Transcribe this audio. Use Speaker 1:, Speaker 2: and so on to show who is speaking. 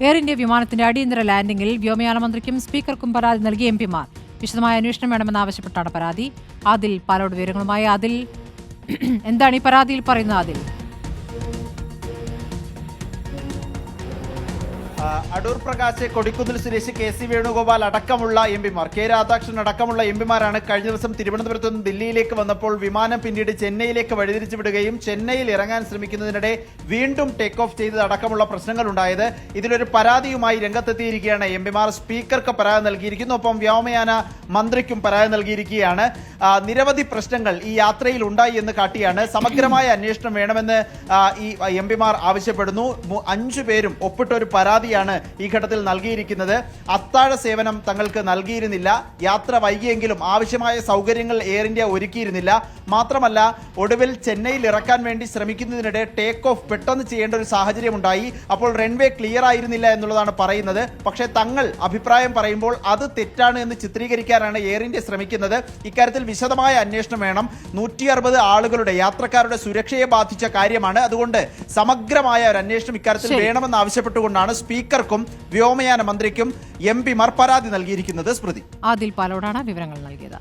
Speaker 1: Air India വിമാനത്തിന്റെ അടിയന്തര ലാൻഡിംഗിൽ വ്യോമയാന മന്ത്രിക്കും സ്പീക്കർക്കും പരാതി നൽകിയ എംപിമാർ വിശദമായ അന്വേഷണം വേണമെന്നാവശ്യപ്പെട്ടാണ് പരാതി. ആദിൽ പാലോട് വിവരങ്ങളുമായി. ആദിൽ, എന്താണ് ഈ പരാതിയിൽ പറയുന്നത്? ആദിൽ,
Speaker 2: അടൂർ പ്രകാശ്, കൊടിക്കുന്നിൽ സുരേഷ്, കെ.സി. വേണുഗോപാൽ അടക്കമുള്ള എംപിമാർ, കെ. രാധാകൃഷ്ണൻ അടക്കമുള്ള എംപിമാരാണ് കഴിഞ്ഞ ദിവസം തിരുവനന്തപുരത്ത് നിന്ന് ദില്ലിയിലേക്ക് വന്നപ്പോൾ വിമാനം പിന്നീട് ചെന്നൈയിലേക്ക് വഴിതിരിച്ചു വിടുകയും ചെന്നൈയിൽ ഇറങ്ങാൻ ശ്രമിക്കുന്നതിനിടെ വീണ്ടും ടേക്ക് ഓഫ് ചെയ്തത് അടക്കമുള്ള പ്രശ്നങ്ങൾ ഉണ്ടായത്. ഇതിലൊരു പരാതിയുമായി രംഗത്തെത്തിയിരിക്കുകയാണ് എംപിമാർ. സ്പീക്കർക്ക് പരാതി നൽകിയിരിക്കുന്നു, ഒപ്പം വ്യോമയാന മന്ത്രിക്കും പരാതി നൽകിയിരിക്കുകയാണ്. നിരവധി പ്രശ്നങ്ങൾ ഈ യാത്രയിൽ ഉണ്ടായി എന്ന് കാട്ടിയാണ് സമഗ്രമായ അന്വേഷണം വേണമെന്ന് ഈ എംപിമാർ ആവശ്യപ്പെടുന്നു. 5 പേരും ഒപ്പിട്ട ഒരു പരാതിയാണ് ഈ ഘട്ടത്തിൽ നൽകിയിരിക്കുന്നത്. അത്താഴ സേവനം തങ്ങൾക്ക് നൽകിയിരുന്നില്ല, യാത്ര വൈകിയെങ്കിലും ആവശ്യമായ സൗകര്യങ്ങൾ എയർ ഇന്ത്യ ഒരുക്കിയിരുന്നില്ല. മാത്രമല്ല, ഒടുവിൽ ചെന്നൈയിൽ ഇറക്കാൻ വേണ്ടി ശ്രമിക്കുന്നതിനിടെ ടേക്ക് ഓഫ് പെട്ടെന്ന് ചെയ്യേണ്ട ഒരു സാഹചര്യം ഉണ്ടായി. അപ്പോൾ റൺവേ ക്ലിയർ ആയിരുന്നില്ല എന്നുള്ളതാണ് പറയുന്നത്. പക്ഷേ തങ്ങൾ അഭിപ്രായം പറയുമ്പോൾ അത് തെറ്റാണ് എന്ന് ചിത്രീകരിക്കാനാണ് എയർ ഇന്ത്യ ശ്രമിക്കുന്നത്. ഇക്കാര്യത്തിൽ വിശദമായ അന്വേഷണം വേണം. 160 ആളുകളുടെ, യാത്രക്കാരുടെ സുരക്ഷയെ ബാധിച്ച കാര്യമാണ്. അതുകൊണ്ട് സമഗ്രമായ ഒരു അന്വേഷണം ഇക്കാര്യത്തിൽ വേണമെന്ന് ആവശ്യപ്പെട്ടുകൊണ്ടാണ് സ്പീക്കർക്കും വ്യോമയാന മന്ത്രിക്കും എംപിമാർ പരാതി നൽകിയിരിക്കുന്നത്. സ്മൃതി,
Speaker 1: ആദിൽ പാലോടാണ് വിവരങ്ങൾ നൽകിയത്.